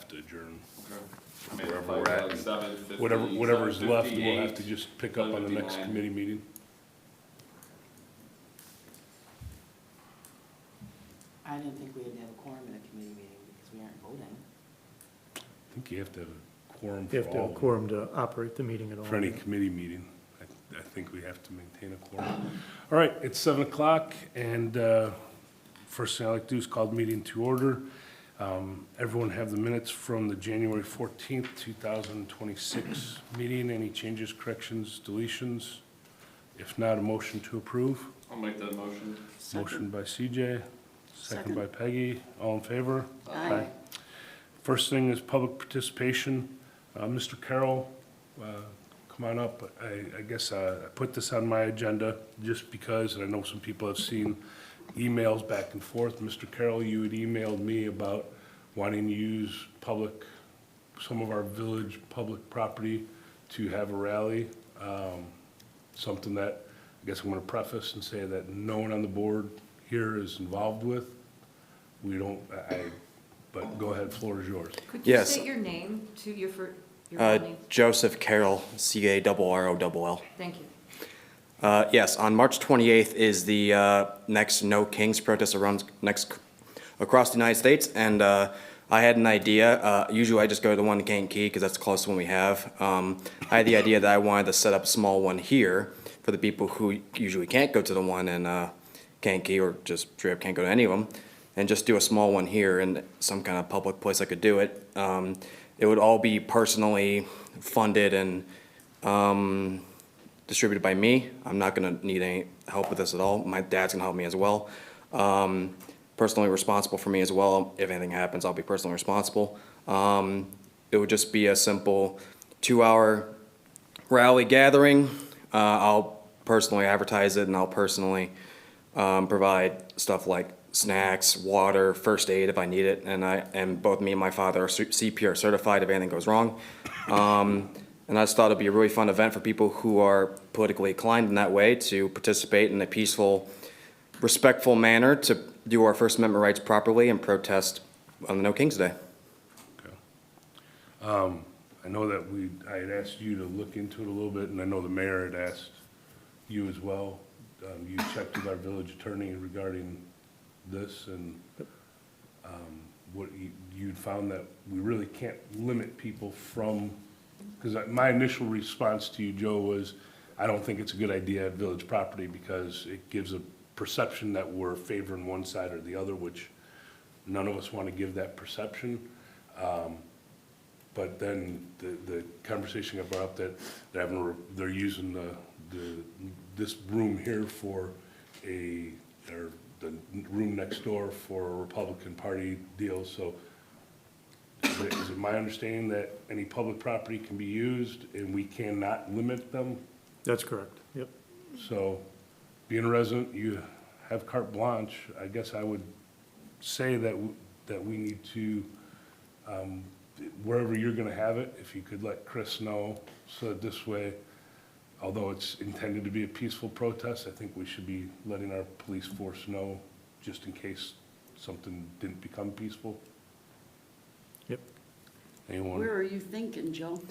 have to adjourn. Okay. I mean, Wherever like, we're at, like 7:50, Whatever's left, we'll have to 7:58. just pick up on the next 7:59. committee meeting. I didn't think we had to have a quorum in a committee meeting because we aren't voting. I think you have to have a quorum You have for to have a all, quorum to operate the meeting at all. for any committee meeting. I think we have to maintain a quorum. All right, it's 7 o'clock, and first thing I'd like to do is call the meeting to order. Everyone have the minutes from the January 14th, 2026 meeting. Any changes, corrections, deletions? If not, a motion to approve. I'll make that motion. Motion by CJ, second Second. by Peggy. All in favor? Aye. First thing is public participation. Mr. Carroll, come on up. I guess I put this on my agenda just because, and I know some people have seen emails back and forth. Mr. Carroll, you had emailed me about wanting to use some of our village public property to have a rally. Something that I guess I'm going to preface and say that no one on the board here is involved with. We don't, but go ahead, floor is yours. Could you Yes. state your name to your full name? Joseph Carroll, Carroll. Thank you. Yes, on March 28th is the next No Kings protest across the United States, and I had an idea. Usually I just go to the one in Kankakee because that's the closest one we have. I had the idea that I wanted to set up a small one here for the people who usually can't go to the one in Kankakee or just straight up can't go to any of them, and just do a small one here in some kind of public place I could do it. It would all be personally funded and distributed by me. I'm not gonna need any help with this at all. My dad's gonna help me as well. Personally responsible for me as well. If anything happens, I'll be personally responsible. It would just be a simple 2-hour rally gathering. I'll personally advertise it, and I'll personally provide stuff like snacks, water, first aid if I need it, and both me and my father are CPR certified if anything goes wrong. And I just thought it'd be a really fun event for people who are politically inclined in that way to participate in a peaceful, respectful manner to do our First Amendment rights properly and protest on the No Kings Day. Okay. I know that I had asked you to look into it a little bit, and I know the mayor had asked you as well. You checked with our village attorney regarding this, and what you'd found that we really can't limit people from, because my initial response to you, Joe, was I don't think it's a good idea at village property because it gives a perception that we're favoring one side or the other, which none of us want to give that perception. But then the conversation got brought up that they're using this room here for or the room next door for a Republican Party deal. So is it my understanding that any public property can be used and we cannot limit them? That's correct, yep. So being a resident, you have carte blanche. I guess I would say that we need to, wherever you're gonna have it, if you could let Chris know, so that this way, although it's intended to be a peaceful protest, I think we should be letting our police force know just in case something didn't become peaceful. Yep. Anyone? Where are you thinking, Joe?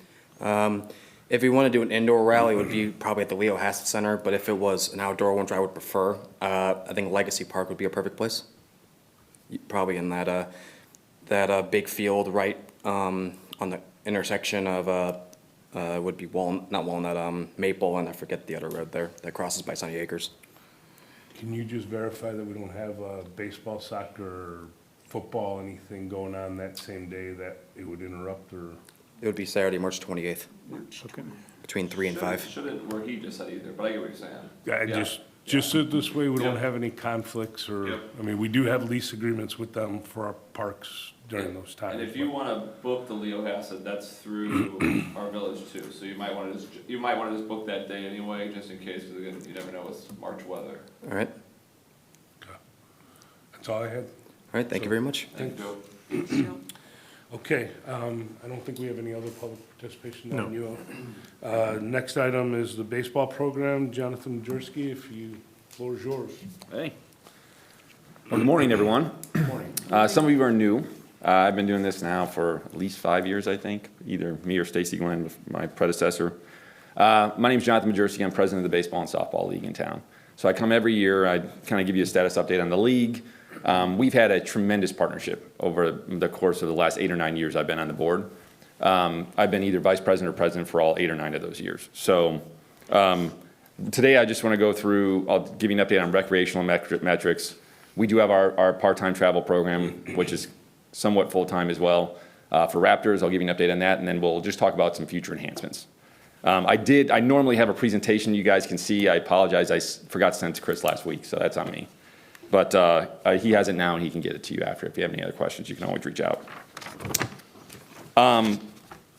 If we want to do an indoor rally, it would be probably at the Leo Hassett Center, but if it was an outdoor one, which I would prefer, I think Legacy Park would be a perfect place. Probably in that big field right on the intersection of would be Maple, and I forget the other road there that crosses by Sunny Acres. Can you just verify that we don't have baseball, soccer, or football, anything going on that same day that it would interrupt, or? It would be Saturday, March 28th, March. Okay. between 3 and 5. Shouldn't, where he just said either, but I get what you're saying. Yeah, Yeah. just so this way we don't Yeah. have any conflicts or, Yep. I mean, we do have lease agreements with them for our parks during those times. And if you wanna book the Leo Hassett, that's through our village too, so you might wanna just book that day anyway, just in case, because again, you never know with March weather. All right. That's all I had. All right, thank you very much. Thank you, Joe. Joe? Okay, I don't think we have any other public participation No. on you. Next item is the baseball program. Jonathan Majerski, if you, floor is yours. Hey. Well, good morning, everyone. Good morning. Some of you are new. I've been doing this now for at least 5 years, I think, either me or Stacy Glenn, my predecessor. My name's Jonathan Majerski. I'm president of the baseball and softball league in town. So I come every year. I kind of give you a status update on the league. We've had a tremendous partnership over the course of the last 8 or 9 years I've been on the board. I've been either vice president or president for all 8 or 9 of those years. So today I just want to go through, I'll give you an update on recreational metrics. We do have our part-time travel program, which is somewhat full-time as well. For Raptors, I'll give you an update on that, and then we'll just talk about some future enhancements. I normally have a presentation you guys can see. I apologize, I forgot to send it to Chris last week, so that's on me. But he has it now, and he can get it to you after. If you have any other questions, you can always reach out.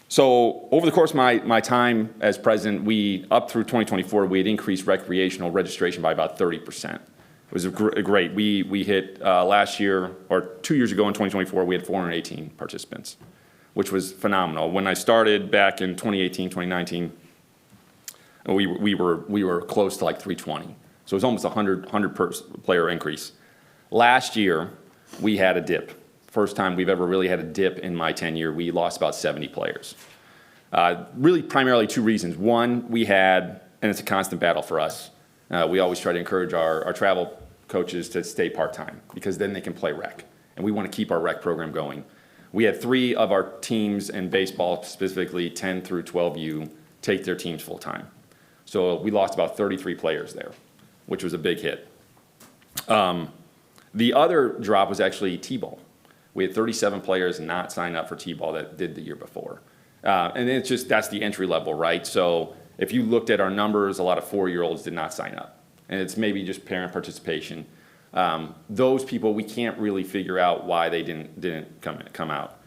So over the course of my time as president, up through 2024, we had increased recreational registration by about 30%. It was great. We hit last year, or 2 years ago in 2024, we had 418 participants, which was phenomenal. When I started back in 2018, 2019, we were close to like 320. So it was almost a 100 player increase. Last year, we had a dip. First time we've ever really had a dip in my tenure. We lost about 70 players. Really primarily 2 reasons. One, and it's a constant battle for us. We always try to encourage our travel coaches to stay part-time because then they can play rec. And we want to keep our rec program going. We had 3 of our teams in baseball, specifically 10 through 12U, take their teams full-time. So we lost about 33 players there, which was a big hit. The other drop was actually T-ball. We had 37 players not sign up for T-ball that did the year before. And it's just, that's the entry level, right? So if you looked at our numbers, a lot of 4-year-olds did not sign up. And it's maybe just parent participation. Those people, we can't really figure out why they didn't come out,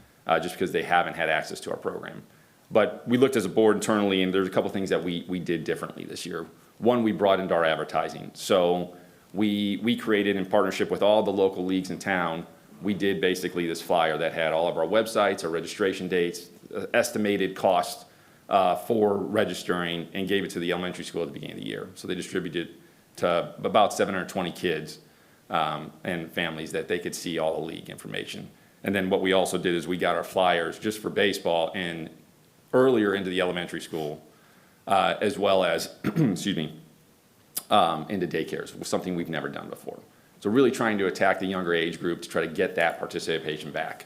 just because they haven't had access to our program. But we looked as a board internally, and there's a couple things that we did differently this year. One, we brought into our advertising. So we created, in partnership with all the local leagues in town, we did basically this flyer that had all of our websites, our registration dates, estimated cost for registering, and gave it to the elementary school at the beginning of the year. So they distributed to about 720 kids and families that they could see all the league information. And then what we also did is we got our flyers just for baseball and earlier into the elementary school, as well as, excuse me, into daycares, something we've never done before. So really trying to attack the younger age group to try to get that participation back.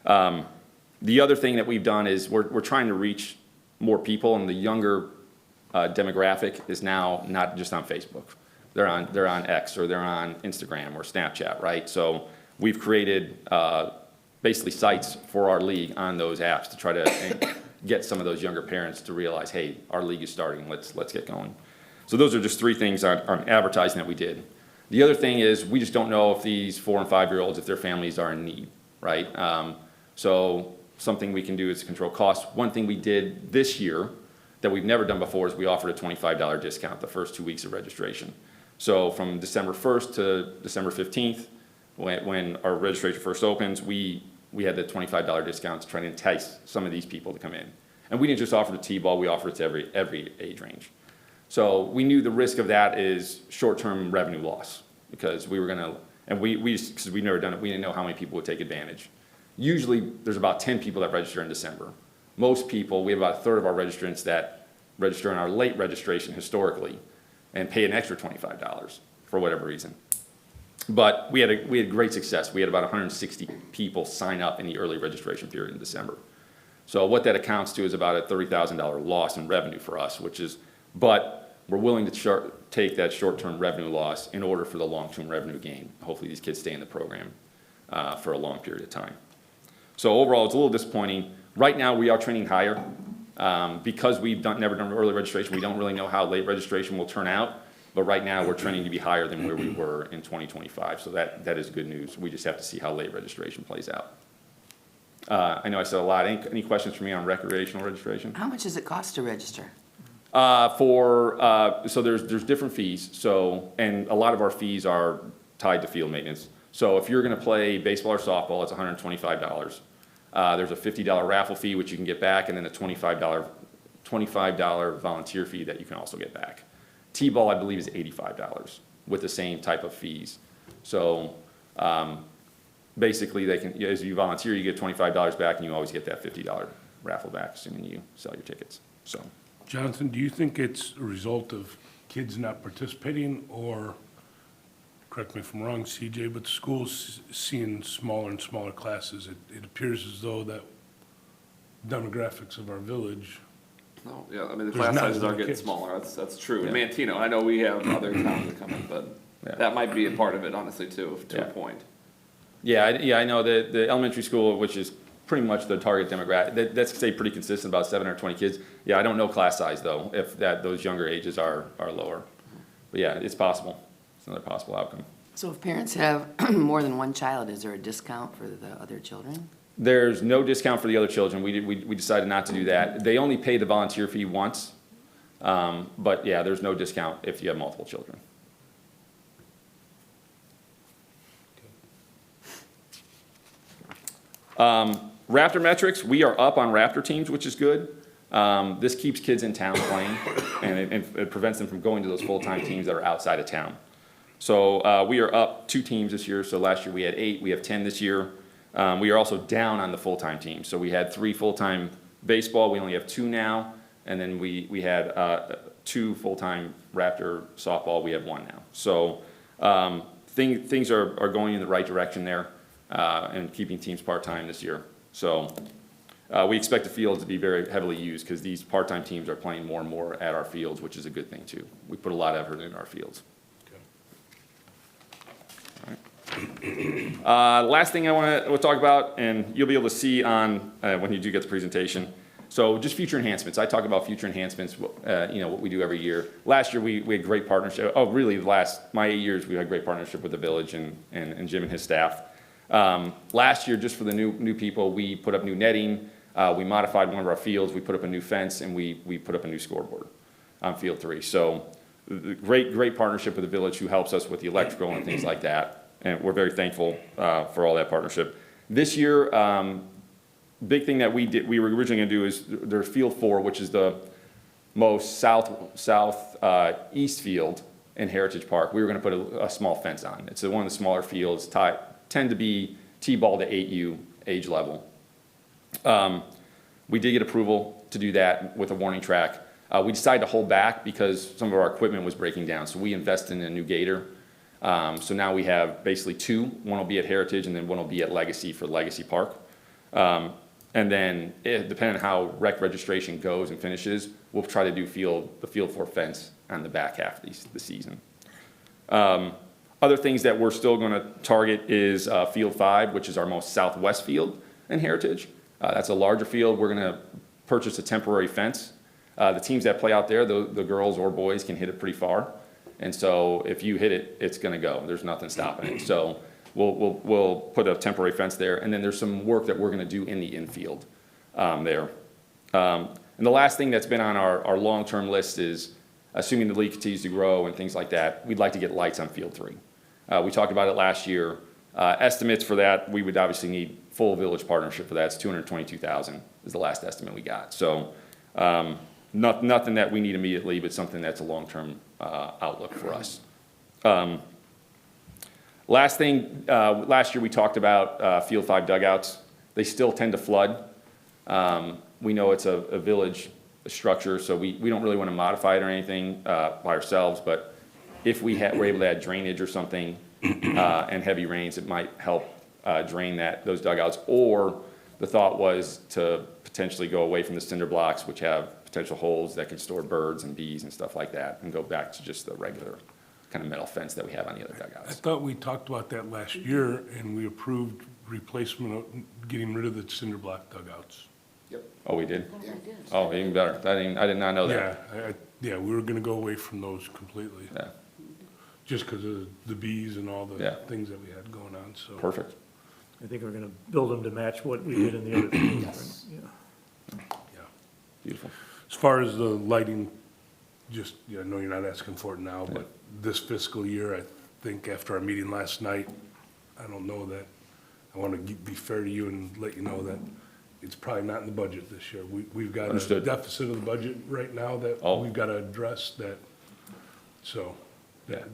The other thing that we've done is we're trying to reach more people, and the younger demographic is now not just on Facebook. They're on X, or they're on Instagram or Snapchat, right? So we've created basically sites for our league on those apps to try to get some of those younger parents to realize, hey, our league is starting, let's get going. So those are just 3 things on advertising that we did. The other thing is we just don't know if these 4- and 5-year-olds, if their families are in need, right? So something we can do is control costs. One thing we did this year that we've never done before is we offered a $25 discount the first 2 weeks of registration. So from December 1st to December 15th, when our registration first opens, we had the $25 discount to try to entice some of these people to come in. And we didn't just offer the T-ball, we offered it to every age range. So we knew the risk of that is short-term revenue loss, because we were gonna, and because we've never done it, we didn't know how many people would take advantage. Usually there's about 10 people that register in December. Most people, we have about 1/3 of our registrants that register in our late registration historically and pay an extra $25 for whatever reason. But we had great success. We had about 160 people sign up in the early registration period in December. So what that accounts to is about a $30,000 loss in revenue for us, but we're willing to take that short-term revenue loss in order for the long-term revenue gain. Hopefully these kids stay in the program for a long period of time. So overall, it's a little disappointing. Right now, we are trending higher. Because we've never done early registration, we don't really know how late registration will turn out. But right now, we're trending to be higher than where we were in 2025. So that is good news. We just have to see how late registration plays out. I know I said a lot. Any questions for me on recreational registration? How much does it cost to register? So there's different fees. So, and a lot of our fees are tied to field maintenance. So if you're going to play baseball or softball, it's $125. There's a $50 raffle fee, which you can get back, and then a $25 volunteer fee that you can also get back. T-ball, I believe, is $85 with the same type of fees. So basically they can, as you volunteer, you get $25 back, and you always get that $50 raffle back, assuming you sell your tickets, so. Jonathan, do you think it's a result of kids not participating, or, correct me if I'm wrong, CJ, but the school's seeing smaller and smaller classes? It appears as though that demographics of our village, No, yeah, I mean, the There's class not sizes as are many getting kids. smaller, that's true. In Yeah. Mantino, I know we have other towns that come in, but Yeah. that might be a part of it, honestly, too, to a Yeah. point. Yeah, I know the elementary school, which is pretty much the target demographic, that's stayed pretty consistent, about 720 kids. Yeah, I don't know class size though, if those younger ages are lower. But yeah, it's possible. It's another possible outcome. So if parents have more than one child, is there a discount for the other children? There's no discount for the other children. We decided not to do that. They only pay the volunteer fee once. But yeah, there's no discount if you have multiple children. Raptor metrics, we are up on Raptor teams, which is good. This keeps kids in town playing, and it prevents them from going to those full-time teams that are outside of town. So we are up 2 teams this year. So last year we had 8, we have 10 this year. We are also down on the full-time team. So we had 3 full-time baseball, we only have 2 now. And then we had 2 full-time Raptor softball, we have 1 now. So things are going in the right direction there, and keeping teams part-time this year. So we expect the fields to be very heavily used, because these part-time teams are playing more and more at our fields, which is a good thing too. We put a lot of effort in our fields. Last thing I want to talk about, and you'll be able to see on when you do get the presentation. So just future enhancements. I talk about future enhancements, what we do every year. Last year we had great partnership. Oh, really? My 8 years we had great partnership with the village and Jim and his staff. Last year, just for the new people, we put up new netting. We modified one of our fields. We put up a new fence, and we put up a new scoreboard on Field 3. So great partnership with the village, who helps us with the electrical and things like that. And we're very thankful for all that partnership. This year, big thing that we were originally going to do is there's Field 4, which is the most southeast field in Heritage Park. We were going to put a small fence on. It's one of the smaller fields, tend to be T-ball to 8U age level. We did get approval to do that with a warning track. We decided to hold back because some of our equipment was breaking down, so we invested in a new gator. So now we have basically 2. One will be at Heritage, and then one will be at Legacy for Legacy Park. And then, depending on how rec registration goes and finishes, we'll try to do the Field 4 fence on the back half of the season. Other things that we're still going to target is Field 5, which is our most southwest field in Heritage. That's a larger field. We're going to purchase a temporary fence. The teams that play out there, the girls or boys, can hit it pretty far. And so if you hit it, it's going to go. There's nothing stopping it. So we'll put a temporary fence there. And then there's some work that we're going to do in the infield there. And the last thing that's been on our long-term list is, assuming the league continues to grow and things like that, we'd like to get lights on Field 3. We talked about it last year. Estimates for that, we would obviously need full village partnership for that. It's $222,000 is the last estimate we got. So nothing that we need immediately, but something that's a long-term outlook for us. Last thing, last year we talked about Field 5 dugouts. They still tend to flood. We know it's a village structure, so we don't really want to modify it or anything by ourselves, but if we were able to add drainage or something and heavy rains, it might help drain those dugouts. Or the thought was to potentially go away from the cinder blocks, which have potential holes that can store birds and bees and stuff like that, and go back to just the regular kind of metal fence that we have on the other I dugouts. thought we talked about that last year, and we approved replacement of getting rid of the cinder block dugouts. Oh, we did? Oh, even better. I did not know that. Yeah, we were gonna go away from those completely, Yeah, just because of the bees and all the Yeah. things that we had going on, so. perfect. I think we're gonna build them to match what we did in the other fields. Yeah. Yeah. Beautiful. As far as the lighting, I know you're not asking for it now, but this fiscal year, I think after our meeting last night, I don't know that, I want to be fair to you and let you know that it's probably not in the budget this year. We've got a Understood. deficit of the budget right now that Oh. we've got to address that, so. Yeah.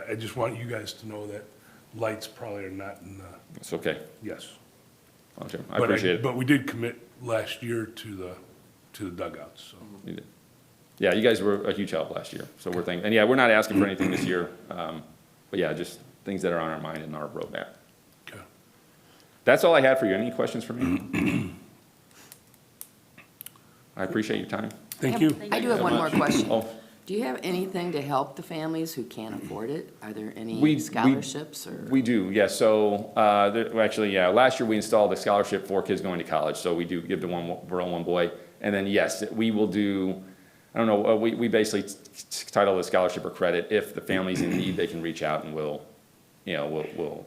I just want you guys to know that lights probably are not in the, It's okay. yes. Okay, I But appreciate it. But we did commit last year to the dugouts, so. You did. Yeah, you guys were a huge help last year, so we're thinking, and yeah, we're not asking for anything this year. But yeah, just things that are on our mind and our roadmap. Okay. That's all I had for you. Any questions for me? I appreciate your time. Thank you. I do have one more question. Oh, Do you have anything to help the families who can't afford it? Are there We- any we- scholarships or? we do, yes. So, well, actually, yeah, last year we installed a scholarship for kids going to college, so we do give to one girl, one boy. And then, yes, we will do, I don't know, we basically title the scholarship or credit. If the family's in need, they can reach out and we'll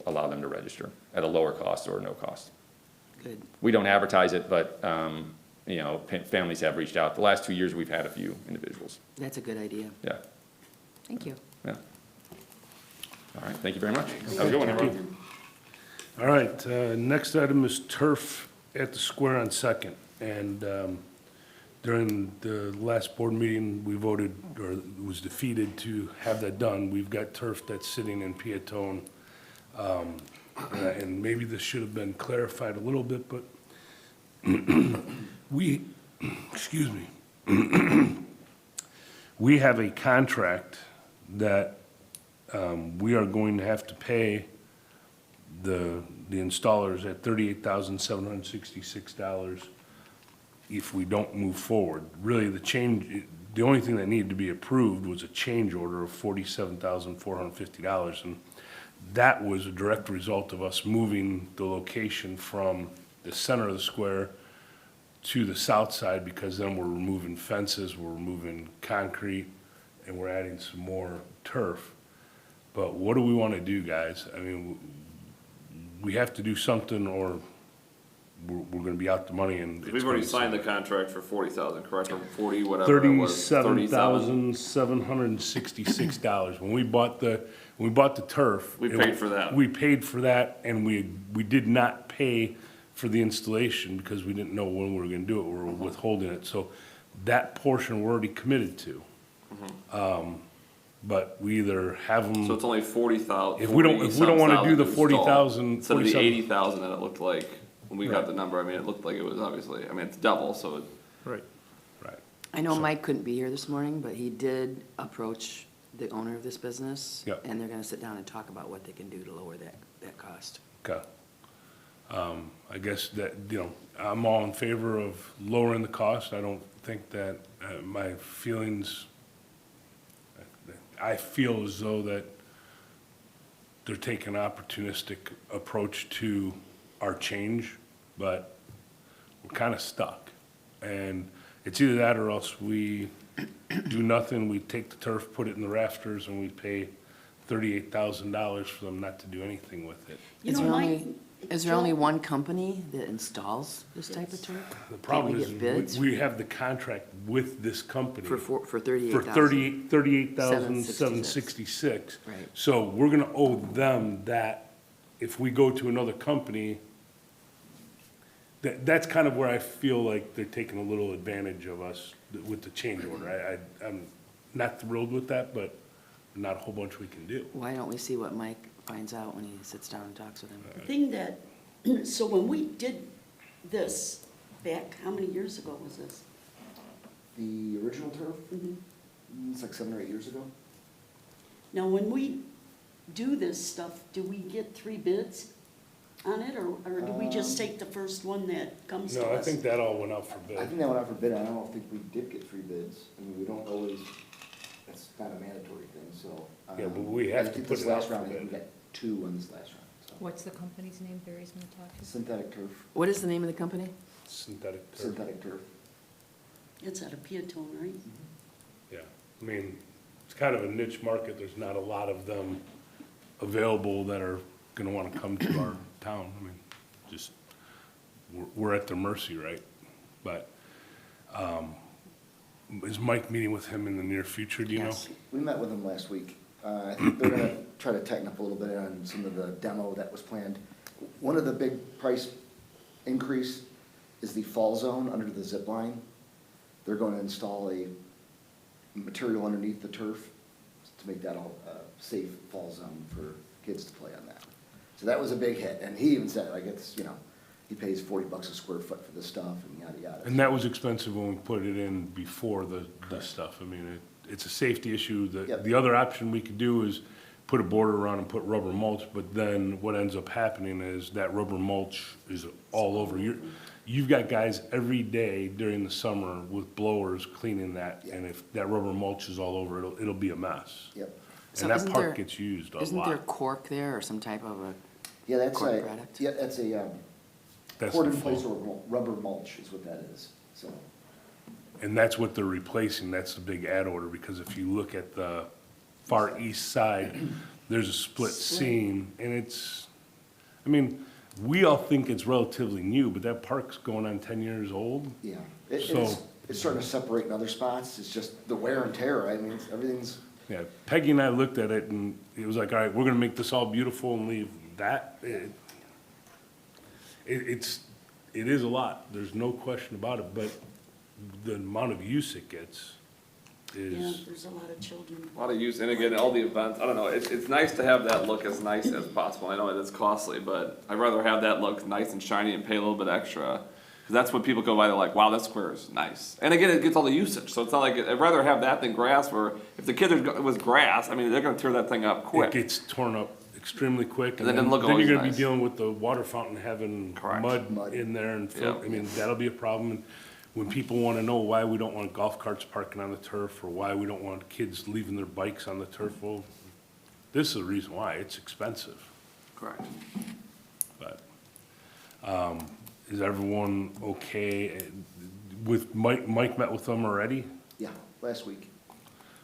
allow them to register at a lower cost or no cost. Good. We don't advertise it, but, families have reached out. The last 2 years, we've had a few individuals, That's a good idea. yeah, Thank you. yeah. All right, thank you very much. Have a good one, everyone. All right, next item is turf at the square on Second. And during the last board meeting, we voted, or it was defeated to have that done. We've got turf that's sitting in Peatone. And maybe this should have been clarified a little bit, but excuse me. We have a contract that we are going to have to pay the installers at $38,766 if we don't move forward. Really, the only thing that needed to be approved was a change order of $47,450. And that was a direct result of us moving the location from the center of the square to the south side, because then we're removing fences, we're removing concrete, and we're adding some more turf. But what do we want to do, guys? I mean, we have to do something, or we're going to be out the money, and We've already signed the contract for 40,000, correct, or 40, whatever it was. $37,766. When we bought the turf. We paid for that. We paid for that, and we did not pay for the installation because we didn't know when we were gonna do it. We were withholding it. So that portion we're already committed to. But we either have them. So it's only 40,000. If we don't wanna do the 40,000, Instead of the 47 80,000 that it looked like, when we got the number, I mean, it looked like it was obviously, I mean, it's double, so it, Right. Right. I know Mike couldn't be here this morning, but he did approach the owner of this business. Yep. And they're gonna sit down and talk about what they can do to lower that cost. Okay. I guess that, I'm all in favor of lowering the cost. I don't think that, my feelings, I feel as though that they're taking an opportunistic approach to our change, but we're kind of stuck. And it's either that or else we do nothing, we take the turf, put it in the rafters, and we pay $38,000 for them not to do anything with it. Is there only one company that installs this type of turf? The problem Can't is, we get bids we have the contract with this company. for For 38,000? $38,766. Right. So we're gonna owe them that. If we go to another company, that's kind of where I feel like they're taking a little advantage of us with the change order. I'm not thrilled with that, but not a whole bunch we can do. Why don't we see what Mike finds out when he sits down and talks with him? The thing that, so when we did this back, how many years ago was this? The original turf, it's like 7 or 8 years ago. Now, when we do this stuff, do we get 3 bids on it, or do we just take the first one that comes to us? No, I think that all went out for I bid. think that went out for bid, and I don't think we did get 3 bids. I mean, we don't always, that's not a mandatory thing, so. Yeah, but we have I to think put this it out last for round, I think bid. we got 2 on this last round, so. What's the company's name Barry's gonna talk to? Synthetic turf, What is the name of the company? Synthetic turf, synthetic turf. It's at a Peatone, right? yeah. I mean, it's kind of a niche market. There's not a lot of them available that are gonna wanna come to our town. I mean, just, we're at their mercy, right? But, is Mike meeting with him in the near future, do you know? Yes. We met with them last week. I think they're gonna try to tighten up a little bit on some of the demo that was planned. One of the big price increase is the fall zone under the zip line. They're going to install a material underneath the turf to make that a safe fall zone for kids to play on that. So that was a big hit, and he even said, like, it's, you know, he pays $40 a square foot for this stuff and yada, yada. And that was expensive when we put it in before the stuff. I mean, it's a safety issue. Yep. The other option we could do is put a border around and put rubber mulch, but then what ends up happening is that rubber mulch is all over. You've got guys every day during the summer with blowers cleaning that, and if that rubber mulch is all over, it'll be a mess. Yep. So And that isn't park there- gets used a lot. Isn't there cork there or some type of a, Yeah, that's Cork a, product? yeah, that's a, That's poured the in place full- rubber mulch is what that is, so. And that's what they're replacing, that's the big ad order, because if you look at the far east side, there's a split seam, and it's, I mean, we all think it's relatively new, but that park's going on 10 years old. Yeah, So- it's starting to separate in other spots, it's just the wear and tear, I mean, everything's, Yeah, Peggy and I looked at it, and it was like, all right, we're gonna make this all beautiful and leave that. It is a lot, there's no question about it, but the amount of use it gets Yeah, is, there's a lot of children. A lot of use, and again, all the events, I don't know, it's nice to have that look as nice as possible. I know it is costly, but I'd rather have that look nice and shiny and pay a little bit extra. Cause that's what people go by, they're like, wow, that square is nice. And again, it gets all the usage, so it's not like, I'd rather have that than grass, where if the kid was grass, I mean, they're gonna tear that thing up it quick. gets torn up extremely quick. And then it doesn't look Then always you're gonna be nice. dealing with the water fountain having Correct. mud Mud. in there and, Yeah. I mean, that'll be a problem. And when people wanna know why we don't want golf carts parking on the turf, or why we don't want kids leaving their bikes on the turf, well, this is the reason why, it's expensive. Correct. But, is everyone okay with, Mike met with them already? yeah, last week.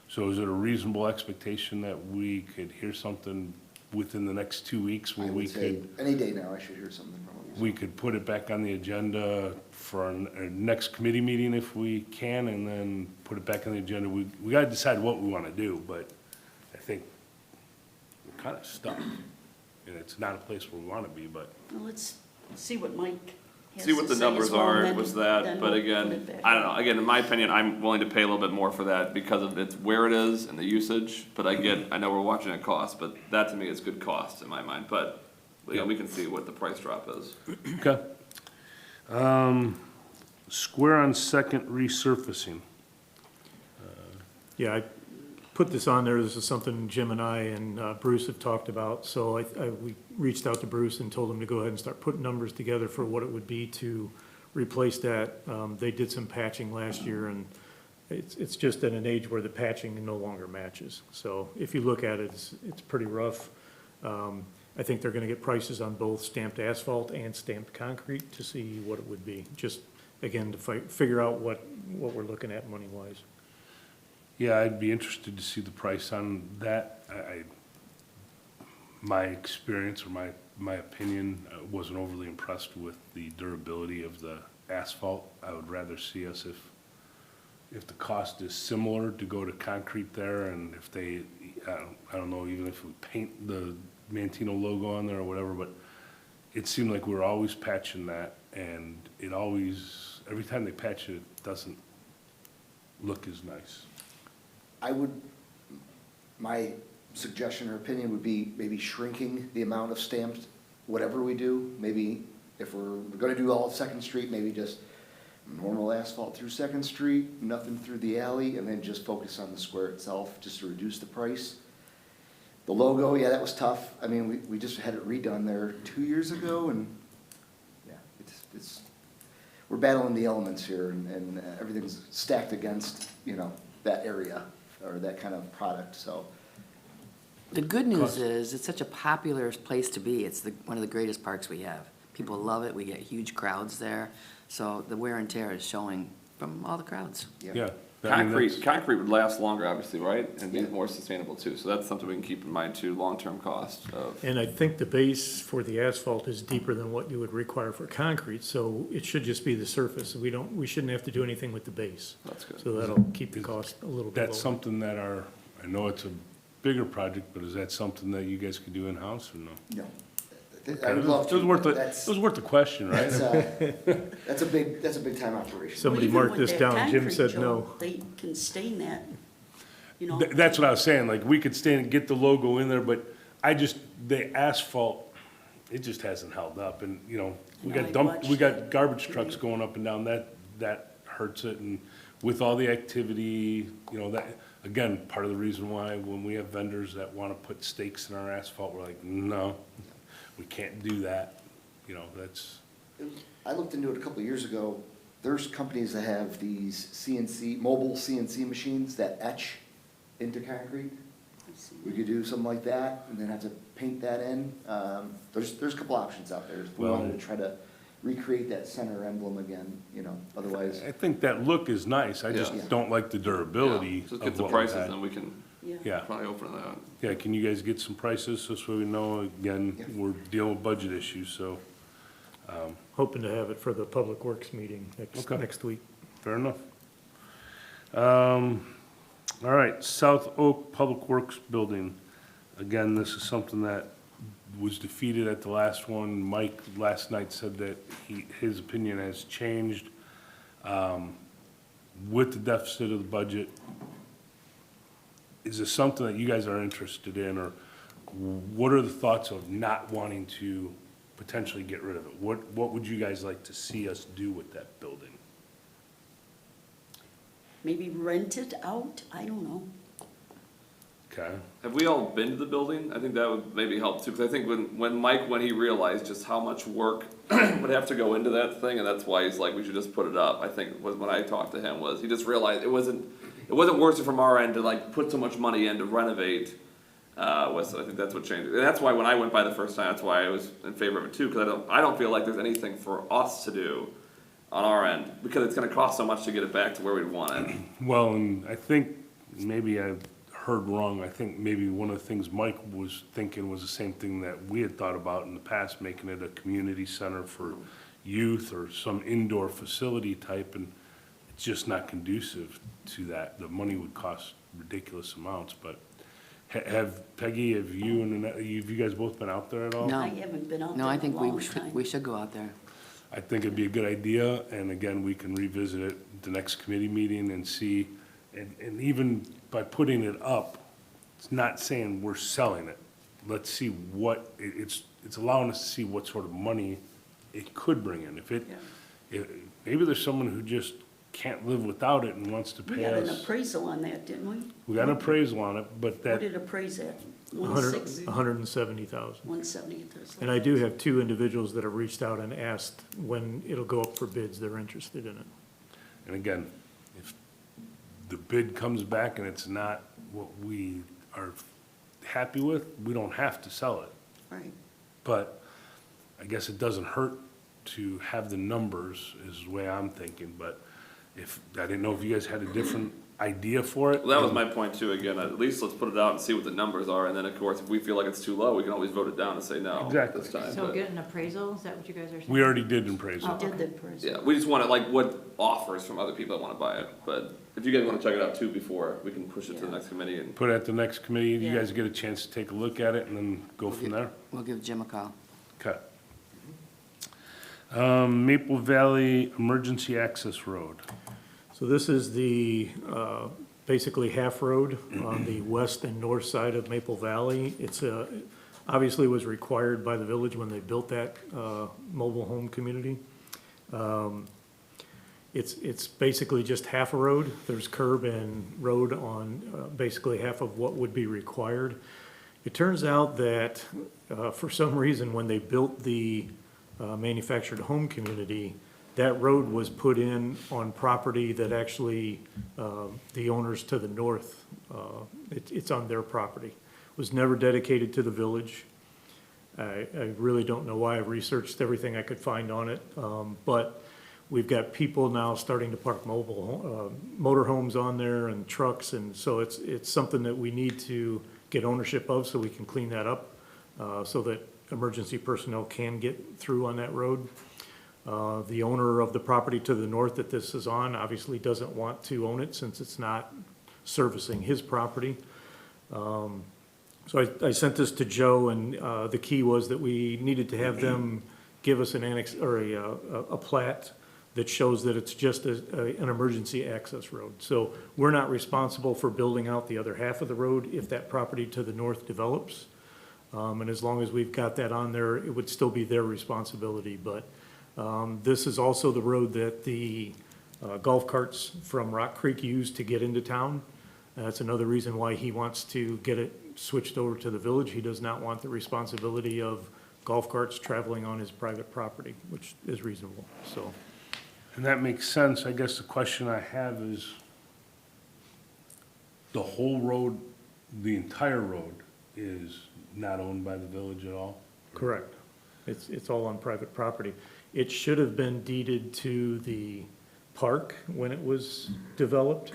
So is it a reasonable expectation that we could hear something within the next 2 weeks I where we would say, could, any day now, I should hear something from you. we could put it back on the agenda for our next committee meeting if we can, and then put it back on the agenda? We gotta decide what we wanna do, but I think we're kinda stuck. And it's not a place where we wanna be, but Well, let's see what Mike has See what to the say numbers as well, are, and then- was that, then but we'll put again, it back. I don't know, again, in my opinion, I'm willing to pay a little bit more for that because of it's where it is and the usage, but I know we're watching it cost, but that to me is good cost in my mind, but, yeah, we can see what the price drop is. okay. Square on Second resurfacing. Yeah, I put this on there, this is something Jim and I and Bruce have talked about, so we reached out to Bruce and told him to go ahead and start putting numbers together for what it would be to replace that. They did some patching last year, and it's just at an age where the patching no longer matches. So if you look at it, it's pretty rough. I think they're gonna get prices on both stamped asphalt and stamped concrete to see what it would be, just, again, to figure out what we're looking at money-wise. Yeah, I'd be interested to see the price on that. My experience or my opinion, wasn't overly impressed with the durability of the asphalt. I would rather see us, if the cost is similar, to go to concrete there, and if they, I don't know, even if we paint the Mantino logo on there or whatever, but it seemed like we were always patching that, and it always, every time they patch it, it doesn't look as nice. My suggestion or opinion would be maybe shrinking the amount of stamped, whatever we do. Maybe if we're gonna do all of Second Street, maybe just normal asphalt through Second Street, nothing through the alley, and then just focus on the square itself, just to reduce the price. The logo, yeah, that was tough. I mean, we just had it redone there 2 years ago, and, yeah, we're battling the elements here, and everything's stacked against, that area, or that kind of product, so. the good news is, it's such a popular place to be. It's one of the greatest parks we have. People love it, we get huge crowds there, so the wear and tear is showing from all the crowds. Yeah. I mean, that's- Concrete would last longer, obviously, right? And be Yeah. more sustainable too, so that's something we can keep in mind too, long-term cost of. And I think the base for the asphalt is deeper than what you would require for concrete, so it should just be the surface. We shouldn't have to do anything with the base. That's good. So that'll keep the cost a little bit lower. That's something that I know it's a bigger project, but is that something that you guys could do in-house or no? No. I would love to. It was worth but it that's- was worth the question, right? That's a big time operation. Somebody Well, even marked with this that down, Jim concrete, said Joe, no. They can stain that, That's what I was saying, like, we could stand and get the logo in there, but the asphalt, it just hasn't held up, and, you know, we No, got I watched we got it. garbage trucks going up and down, that hurts it, and with all the activity, you know, that, again, part of the reason why when we have vendors that wanna put stakes in our asphalt, we're like, no, we can't do that, you know, that's, I looked into it a couple of years ago. There's companies that have these mobile CNC machines that etch into concrete. We could do something like that and then have to paint that in. There's a couple options out there. We wanted to try to recreate that center emblem again, you know, otherwise. I think that look is nice, I Yeah. just don't like the durability Yeah, just of get the what we prices had. and we can Yeah, probably open that. yeah, can you guys get some prices, so we know, again, Yeah. we're dealing with budget issues, so, Hoping to have it for the Public Works meeting Okay. next week. fair enough. All right, South Oak Public Works Building. Again, this is something that was defeated at the last one. Mike last night said that his opinion has changed. With the deficit of the budget, is this something that you guys are interested in, or what are the thoughts of not wanting to potentially get rid of it? What would you guys like to see us do with that building? Maybe rent it out, I don't know. Okay, Have we all been to the building? I think that would maybe help too, because I think when Mike, when he realized just how much work would have to go into that thing, and that's why he's like, we should just put it up, I think was when I talked to him, was he just realized it wasn't worth it from our end to like put so much money in to renovate. So I think that's what changed it. And that's why when I went by the first time, that's why I was in favor of it too, because I don't feel like there's anything for us to do on our end, because it's gonna cost so much to get it back to where we'd want it. well, and I think maybe I heard wrong. I think maybe one of the things Mike was thinking was the same thing that we had thought about in the past, making it a community center for youth or some indoor facility type, and it's just not conducive to that. The money would cost ridiculous amounts, but have Peggy, have you guys both been out there at all? No. I haven't been out No, there I in a think long time. we should go out there. I think it'd be a good idea, and again, we can revisit it at the next committee meeting and see, and even by putting it up, it's not saying we're selling it. Let's see what, it's allowing us to see what sort of money it could bring in. Maybe there's someone who just can't live without it and wants to We pay got an us. appraisal on that, didn't we? We got an appraisal on it, but What that, did it appraise at? A hundred- 160? 170,000. 170. And I do have two individuals that have reached out and asked when it'll go up for bids, they're interested in it. and again, if the bid comes back and it's not what we are happy with, we don't have to sell it. Right. But I guess it doesn't hurt to have the numbers, is the way I'm thinking, but I didn't know if you guys had a different idea for it. Well, that was my point too, again, at least let's put it out and see what the numbers are, and then of course, if we feel like it's too low, we can always vote it down and say no Exactly. this time. So but- get an appraisal, is that what you guys are saying? We already did appraisal. We did the appraisal. Yeah, we just want to, like, what offers from other people that want to buy it, but if you guys want to check it out too before, we can push it to the next committee and. Put it at the next committee, you Yeah. guys get a chance to take a look at it and then go from there. We'll give Jim a call. Okay. Maple Valley Emergency Access Road. So this is the, basically half road on the west and north side of Maple Valley. It's, obviously was required by the village when they built that, mobile home community. It's basically just half a road. There's curb and road on, basically half of what would be required. It turns out that, for some reason, when they built the, manufactured home community, that road was put in on property that actually, the owners to the north, it's on their property. Was never dedicated to the village. I really don't know why. I've researched everything I could find on it. But we've got people now starting to park motorhomes on there and trucks. And so it's something that we need to get ownership of so we can clean that up, so that emergency personnel can get through on that road. The owner of the property to the north that this is on obviously doesn't want to own it since it's not servicing his property. So I sent this to Joe, and the key was that we needed to have them give us an annex, or a plat that shows that it's just an emergency access road. So we're not responsible for building out the other half of the road if that property to the north develops. And as long as we've got that on there, it would still be their responsibility. But this is also the road that the golf carts from Rock Creek use to get into town. That's another reason why he wants to get it switched over to the village. He does not want the responsibility of golf carts traveling on his private property, which is reasonable, so. And that makes sense. I guess the question I have is, the whole road, the entire road is not owned by the village at all? Correct. It's all on private property. It should have been deeded to the park when it was developed.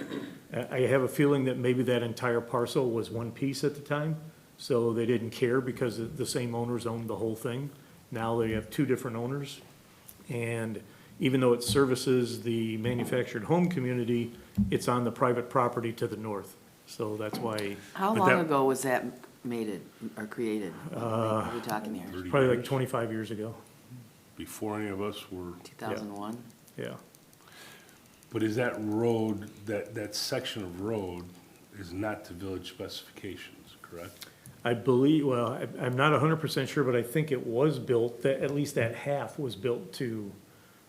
I have a feeling that maybe that entire parcel was one piece at the time, so they didn't care because the same owners owned the whole thing. Now they have two different owners, and even though it services the manufactured home community, it's on the private property to the north. So that's why, How But long that- ago was that or created? What are we talking here? 30 probably like years 25 years ago, Before any of us were, 2001? yeah. but is that road, that section of road is not to village specifications, correct? I believe, well, I'm not 100% sure, but I think it was built, that at least that half was built to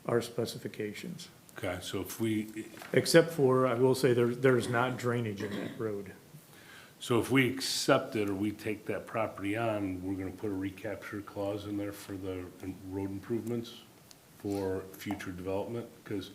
our specifications. Okay, so if we, Except for, I will say, there's not drainage in that road. so if we accept it or we take that property on, we're gonna put a recapture clause in there for the road improvements for future development? Because,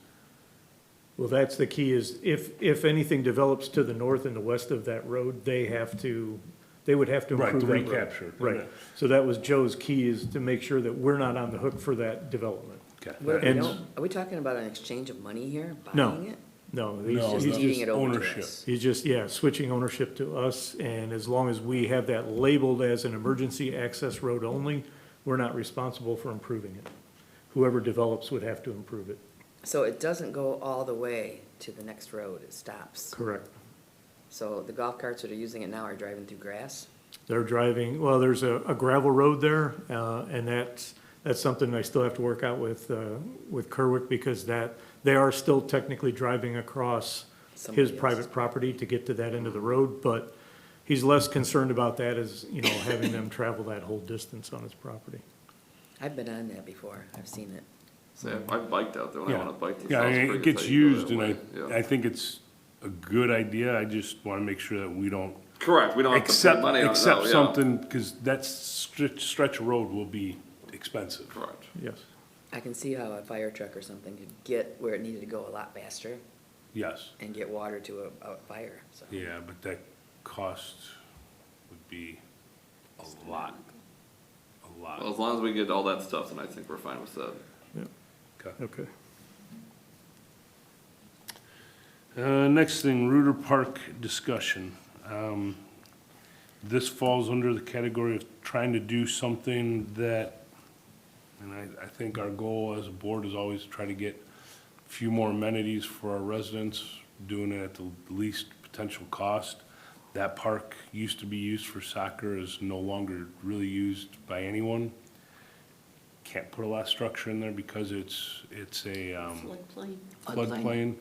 Well, that's the key is if anything develops to the north and the west of that road, they would have to right, improve the that road. recapture. Right. So that was Joe's key, is to make sure that we're not on the hook for that development. Okay. What, And- are we talking about an exchange of money here, No. buying it? No, No, Just he's deeding it over to ownership. us? He's just, yeah, switching ownership to us, and as long as we have that labeled as an emergency access road only, we're not responsible for improving it. Whoever develops would have to improve it. So it doesn't go all the way to the next road, it stops. Correct. So the golf carts that are using it now are driving through grass? They're driving, well, there's a gravel road there, and that's something I still have to work out with Kerwick, because they are still technically driving across Somebody his else. private property to get to that end of the road, but he's less concerned about that as, having them travel that whole distance on his property. I've been on that before, I've seen it. So I've biked out there when I Yeah. wanna bike to Yeah, I South mean, Creek, it gets that's how you go used, that and way. Yeah. I think it's a good idea. I just wanna make sure that we don't Correct, we don't have to pay money on it, no, accept yeah. something, because that stretch of road will be expensive. Correct. Yes. I can see how a fire truck or something could get where it needed to go a lot faster Yes, and get water to a fire, so. yeah, but that cost would be a lot, a Well, lot. as long as we get all that stuff, then I think we're fine with that. Okay. Next thing, Rooter Park discussion. This falls under the category of trying to do something that, and I think our goal as a board is always to try to get a few more amenities for our residents, doing it at the least potential cost. That park used to be used for soccer, is no longer really used by anyone. Can't put a lot of structure in there because it's a, Floodplain. floodplain.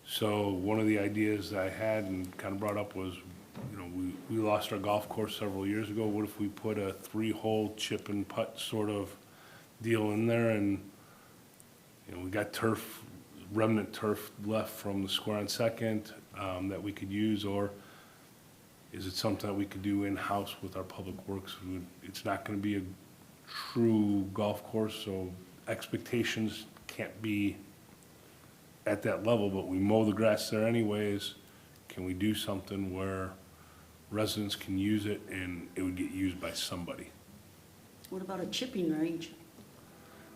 So one of the ideas I had and kind of brought up was, we lost our golf course several years ago. What if we put a 3-hole chip and putt sort of deal in there, and, we got turf, remnant turf left from the square on Second, that we could use, or is it something that we could do in-house with our public works? It's not gonna be a true golf course, so expectations can't be at that level, but we mow the grass there anyways. Can we do something where residents can use it and it would get used by somebody? What about a chipping range?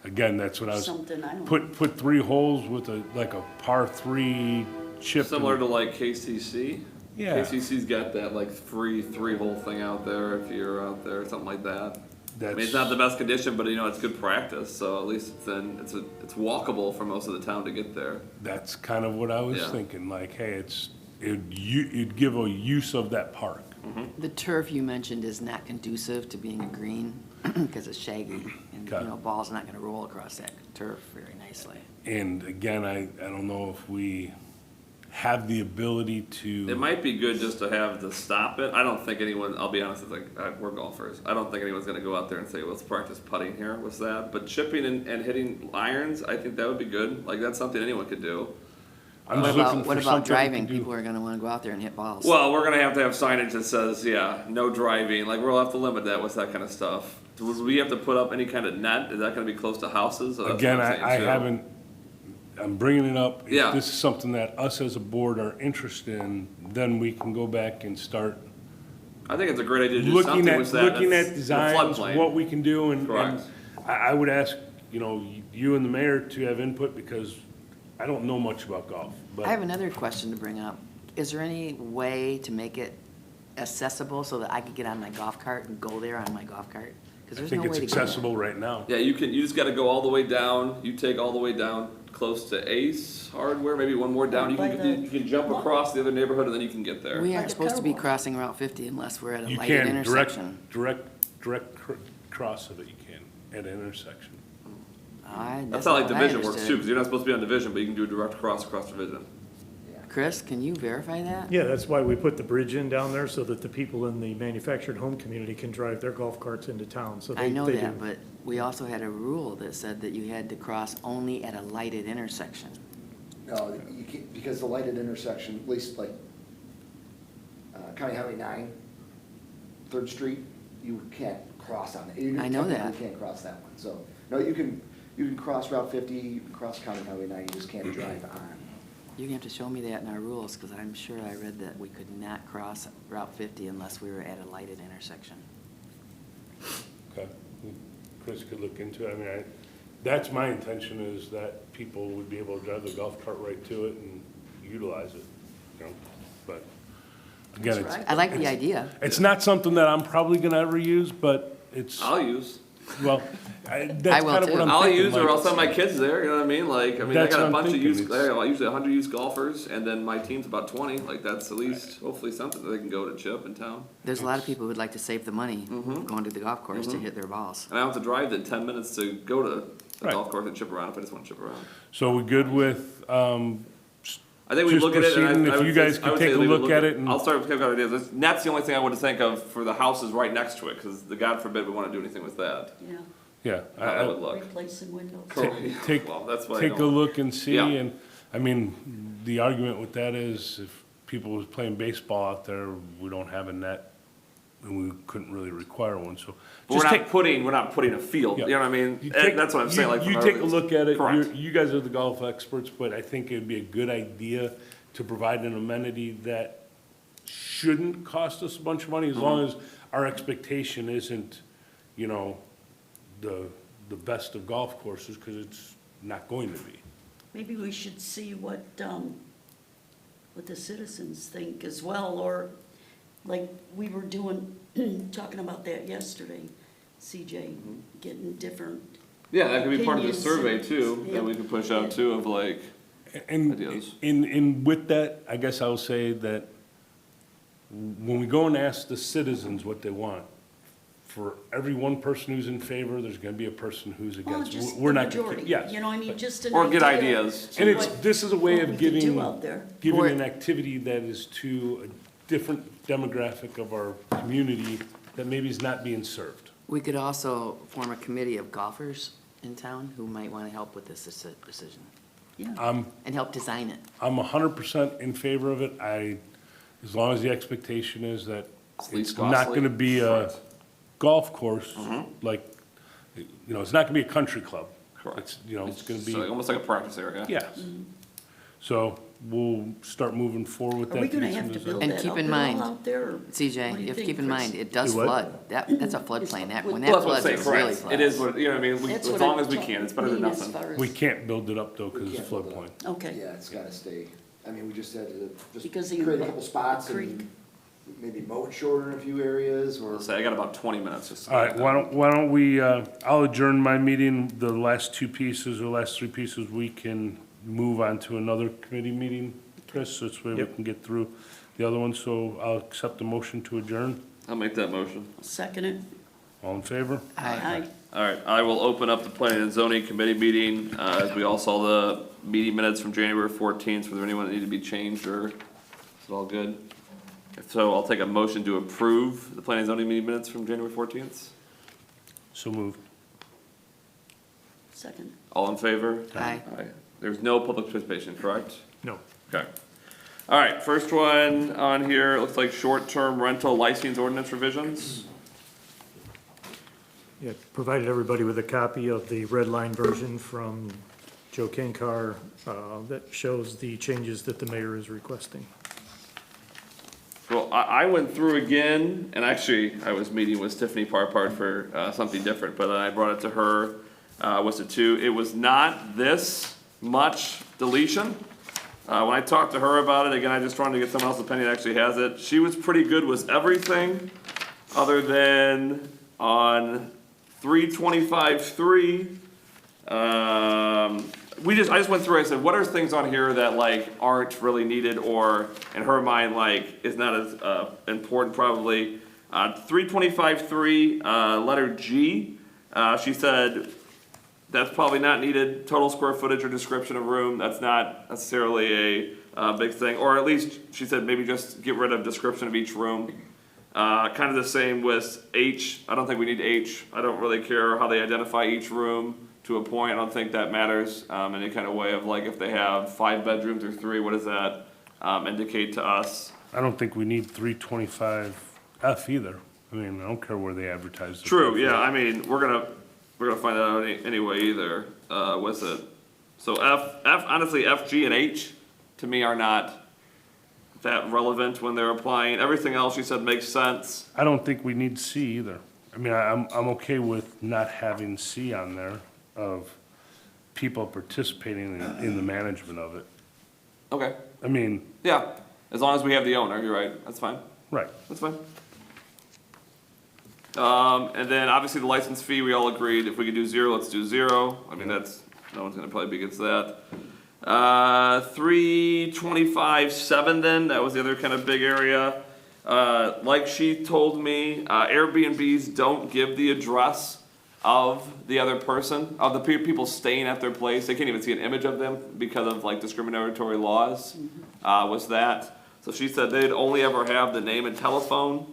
Again, that's what I was, Something, I don't. put 3 holes with like a par 3 chip. Similar to like KCC? Yeah. KCC's got that like free 3-hole thing out there if you're out there, something like that. I mean, it's not the best condition, but it's good practice, so at least it's walkable for most of the town to get there. That's kind of what I was Yeah. thinking, like, hey, it'd give a use of that park. The turf you mentioned is not conducive to being a green, because it's shaggy, and, Okay. ball's not gonna roll across that turf very nicely. And again, I don't know if we have the ability to. It might be good just to have to stop it. I don't think anyone, I'll be honest, it's like, we're golfers. I don't think anyone's gonna go out there and say, let's practice putting here, what's that? But chipping and hitting irons, I think that would be good. Like, that's something anyone could do. I'm What just looking about, for what about something we driving? can do. People are gonna wanna go out there and hit balls. Well, we're gonna have to have signage that says, yeah, no driving, like, we'll have to limit that, what's that kind of stuff? Would we have to put up any kind of net? Is that gonna be close to houses? That's what Again, I'm saying, I too. haven't, I'm bringing it up. If Yeah. this is something that us as a board are interested in, then we can go back and start I think it's a great idea to do looking something at, with that. looking that's at in a designs, floodplain. what we can do, and Correct. I would ask, you know, you and the mayor to have input, because I don't know much about golf, but. I have another question to bring up. Is there any way to make it accessible so that I could get on my golf cart and go there on my golf cart? Because I there's think no it's way to go there. accessible right now. Yeah, you just gotta go all the way down, you take all the way down close to Ace Hardware, maybe one more down, By the- you can jump across the other neighborhood and then you can get there. We Like aren't a supposed to car be wash. crossing Route 50 unless we're at a You lighted can, intersection. direct cross of it, you can, at an intersection. That's how like what I Division works understood. too, because you're not supposed to be on Division, but you can do a direct cross across Division. Chris, can you verify that? Yeah, that's why we put the bridge in down there, so that the people in the manufactured home community can drive their golf carts into town, so I they know do. that, but we also had a rule that said that you had to cross only at a lighted intersection. No, you can't, because the lighted intersection, at least like, County Highway 9, 3rd Street, you can't cross on it. You I know that. technically can't cross that one, so, no, you can cross Route 50, you can cross County Highway 9, you just can't drive on. You're gonna have to show me that in our rules, because I'm sure I read that we could not cross Route 50 unless we were at a lighted intersection. Okay, Chris could look into it, I mean, that's my intention, is that people would be able to drive the golf cart right to it and utilize it, you know, but, again, That's it's, right. I like the idea. it's not something that I'm probably gonna ever use, but it's, I'll use. well, I that's will kind of too. what I'm I'll thinking, use or like, I'll send my kids there, you know what I mean? Like, I mean, I That's got what a I'm bunch of thinking, used, it's- I got usually 100 used golfers, and then my team's about 20, like, that's at least, hopefully something that they can go to chip in town. There's a lot of people who would like to save the money Mm-hmm. going to the golf course to hit their balls. And I don't have to drive the 10 minutes to go to the Right. golf course and chip around if I just want to chip around. So we good with, I think we Just look at it, and proceeding, I if would you say- guys I could would say take a leave look at it and- I'll start with kind of ideas. That's the only thing I would think of for the houses right next to it, because God forbid we want to do anything with that. Yeah, yeah, How that would look. replacing windows. take, Well, that's why I take a don't- look and see, Yeah. and, I mean, the argument with that is, if people was playing baseball out there, we don't have a net, and we couldn't really require one, so. But just take- we're not putting a field, Yeah. you know what I mean? you take- That's what I'm saying, like. You from take a our- look at it, Correct. you guys are the golf experts, but I think it'd be a good idea to provide an amenity that shouldn't cost us a bunch of money, as long Mm-hmm. as our expectation isn't, you know, the best of golf courses, because it's not going to be. Maybe we should see what the citizens think as well, or like we were doing, talking about that yesterday, CJ, getting different, Yeah, that could be part of the Opinions survey and- too, yeah. that we could push out too, of like, And Ideas. in with that, I guess I'll say that when we go and ask the citizens what they want, for every one person who's in favor, there's gonna be a person who's well, against. just We're the not gonna- majority, yes. you know, I mean, just an or get idea ideas. to And it's, what- this is a way what of we could do giving, out there. giving Or- an activity that is to a different demographic of our community that maybe is not being served. We could also form a committee of golfers in town who might want to help with this decision Yeah, and help design it. I'm 100% in favor of it. As long as the expectation is that It's least it's not costly. gonna be a Correct. golf course, Mm-hmm. like, you know, it's not gonna be a country club. Correct. It's, you know, it's gonna be, So almost like a practice area. yes. So we'll start moving forward with that. are we gonna get some have to design. build And that keep up in at all mind, out there, or what do CJ, you have to think, keep in Chris? mind, it does Do what? flood. That's a floodplain. That, when Well, that Well, that's what I'm floods, saying, it really correct. floods. It is what, you know what I mean, That's as what long I'm as we can, it's better than mean as nothing. far as- We can't build it up though, because it's can't build it floodplain. up. Okay, Yeah, it's gotta stay, I mean, we just had to Because just of create a the couple spots creek. and maybe mow it shorter in a few areas, or. I'll say, I got about 20 minutes just. to All get right, that. why don't we, I'll adjourn my meeting, the last two pieces, or last three pieces, we can move on to another committee meeting, Chris, so this way we Yep. can get through the other one, so I'll accept the motion to adjourn. I'll make that motion. second it. All in favor? Aye. All right, I will open up the planning and zoning committee meeting. As we all saw, meeting minutes from January 14th. Was there anyone that needed to be changed, or is it all good? If so, I'll take a motion to approve the planning and zoning meeting minutes from January 14th. So moved. Second. All in favor? Aye. Aye. There's no public participation, correct? No. Okay. All right, first one on here, it looks like short-term rental license ordinance revisions. Yeah, provided everybody with a copy of the red line version from Joe Kankar, that shows the changes that the mayor is requesting. Well, I went through again, and actually, I was meeting with Tiffany Parpart for something different, but then I brought it to her, was it two? It was not this much deletion. When I talked to her about it, again, I just wanted to get someone else's opinion that actually has it. She was pretty good with everything, other than on 325.3. I just went through, I said, what are things on here that like aren't really needed, or in her mind, like, is not as important probably. 325.3, letter G, she said, that's probably not needed, total square footage or description of room, that's not necessarily a big thing, or at least, she said, maybe just get rid of description of each room. Kind of the same with H, I don't think we need H, I don't really care how they identify each room to a point, I don't think that matters, any kind of way of like, if they have 5 bedrooms or 3, what does that indicate to us? I don't think we need 325F either. I mean, I don't care where they advertise. the True, place. yeah, I mean, we're gonna find that out anyway either, with it. So honestly, F, G, and H, to me, are not that relevant when they're applying. Everything else you said makes sense. I don't think we need C either. I mean, I'm okay with not having C on there of people participating in the management of it. Okay, I mean, yeah, as long as we have the owner, you're right, that's fine, right. that's fine. And then obviously the license fee, we all agreed, if we could do 0, let's do 0. I mean, that's, no one's gonna probably be against that. 325.7 then, that was the other kind of big area. Like she told me, Airbnbs don't give the address of the other person, of the people staying at their place. They can't even see an image of them because of like discriminatory laws, was that. So she said they'd only ever have the name and telephone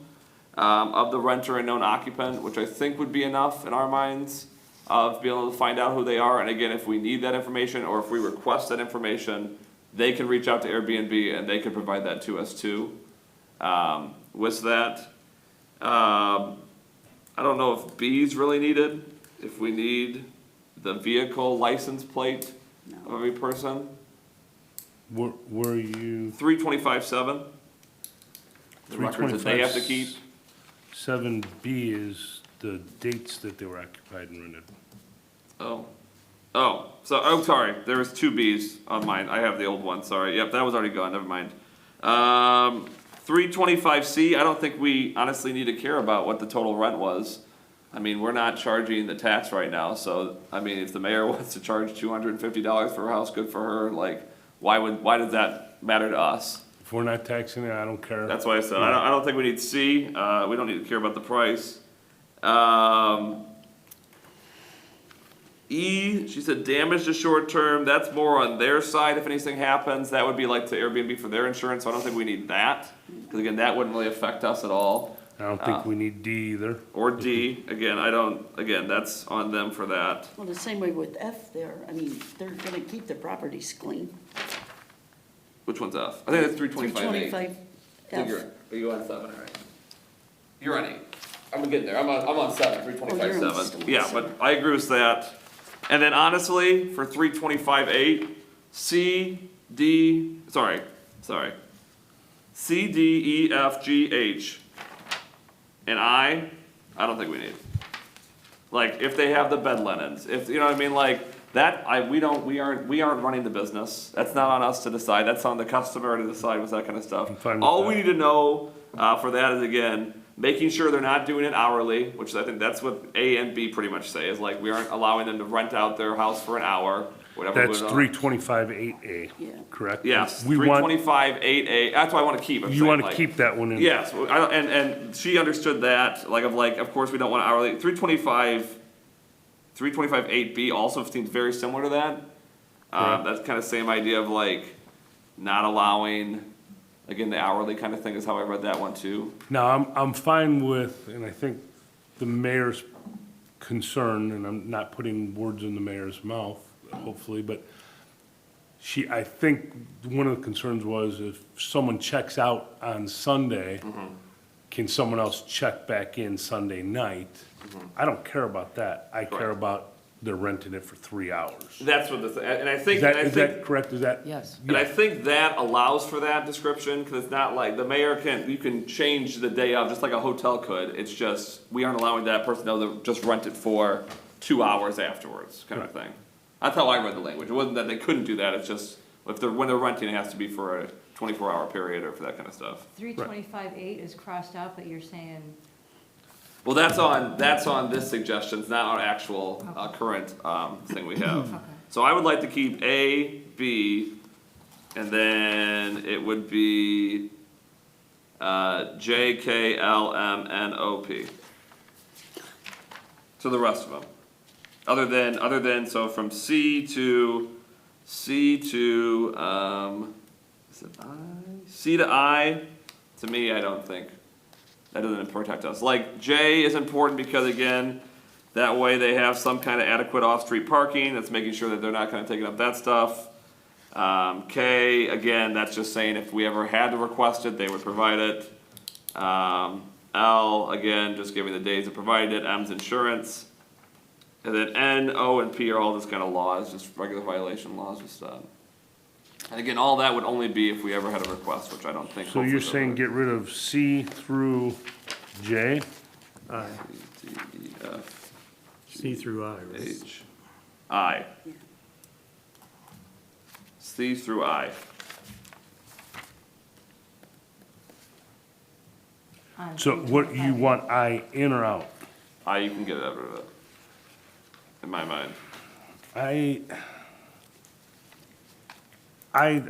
of the renter and known occupant, which I think would be enough in our minds of being able to find out who they are. And again, if we need that information or if we request that information, they can reach out to Airbnb and they can provide that to us too. With that, I don't know if B is really needed, if we need the vehicle license plate of every person. Where are you? 325.7. The records that they have to keep. 7B is the dates that they were occupied and rented. Oh, sorry, there was 2 Bs on mine, I have the old one, sorry, yep, that was already gone, never mind. 325C, I don't think we honestly need to care about what the total rent was. I mean, we're not charging the tax right now, so, I mean, if the mayor wants to charge $250 for a house, good for her, like, why does that matter to us? If we're not taxing it, I don't care. That's why I said, I don't think we need C, we don't need to care about the price. E, she said damage to short term, that's more on their side if anything happens, that would be like to Airbnb for their insurance, so I don't think we need that. Cause again, that wouldn't really affect us at all. I don't think we need D either. Or D, again, again, that's on them for that. Well, the same way with F there, I mean, they're gonna keep their properties clean. Which one's F? I think that's 325A. 325 F. Are you on 7, alright? You're on 8. I'm getting there, I'm on 7, 325.7. still on Yeah, 7. but I agree with that. And then honestly, for 325.8, C, D, C, D, E, F, G, H, and I don't think we need. Like, if they have the bed linens, if, you know what I mean, like, that, we aren't running the business. That's not on us to decide, that's on the customer to decide with that kind of stuff. I'm fine with All we that. need to know, for that is, again, making sure they're not doing it hourly, which I think that's what A and B pretty much say, is like, we aren't allowing them to rent out their house for an hour, whatever. That's 325.8A, Yeah. correct? Yes, We want, 325.8A, that's what I wanna keep. I'm you saying, want to like- keep that one in. Yes, and she understood that, of course, we don't want hourly, 325.8B also seems very similar to that. That's kind of same idea of like not allowing, again, the hourly kind of thing is how I read that one too. Now, I'm fine with, and I think the mayor's concern, and I'm not putting words in the mayor's mouth, hopefully, but I think one of the concerns was if someone checks out on Sunday, can someone else check back in Sunday night? I don't care about that. I care Correct. about they're renting it for 3 hours. That's what and I think, Is that correct? Is that? Yes. and I think that allows for that description, because it's not like, the mayor you can change the day of, just like a hotel could. It's just, we aren't allowing that person to just rent it for 2 hours afterwards, kind of thing. That's how I read the language. It wasn't that they couldn't do that, it's just, when they're renting, it has to be for a 24-hour period or for that kind of stuff. 325.8 is crossed out, but you're saying, Well, that's on this suggestion, it's not our actual, current, thing we have. okay. So I would like to keep A, B, and then it would be, J, K, L, M, N, O, P. So the rest of them. Other than, so from C to, is it I? C to I, to me, I don't think. That doesn't protect us. Like, J is important because, again, that way they have some kind of adequate off-street parking, that's making sure that they're not gonna take up that stuff. K, again, that's just saying if we ever had to request it, they would provide it. L, again, just giving the days that provided it. M's insurance. And then N, O, and P are all just kind of laws, just regular violation laws, just, and again, all that would only be if we ever had a request, which I don't think. So you're hopefully saying ever. get rid of C through J? Aye. D, E, F, C through I, right? H, I. C through I. on So what, you 325.8. want I in or out? I, you can get rid of it. In my mind. I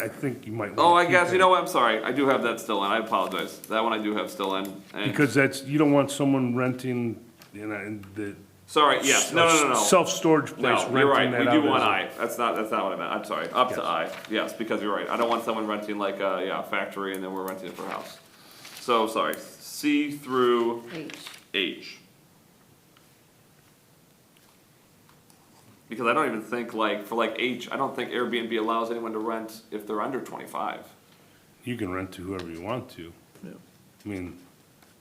think you might. Oh, wanna I guess, keep you it. know what, I'm sorry, I do have that still in, I apologize. That one I do have still in. And- Because you don't want someone renting, in the. Sorry, yes, no. Self-storage place No, renting you're right, that we out do as want a- I, that's not what I meant, I'm sorry, up to Yes. I, yes, because you're right, I don't want someone renting like a factory and then we're renting it for a house. So, sorry, C through H. H. Because I don't even think for H, I don't think Airbnb allows anyone to rent if they're under 25. You can rent to whoever you want to. Yeah. I mean,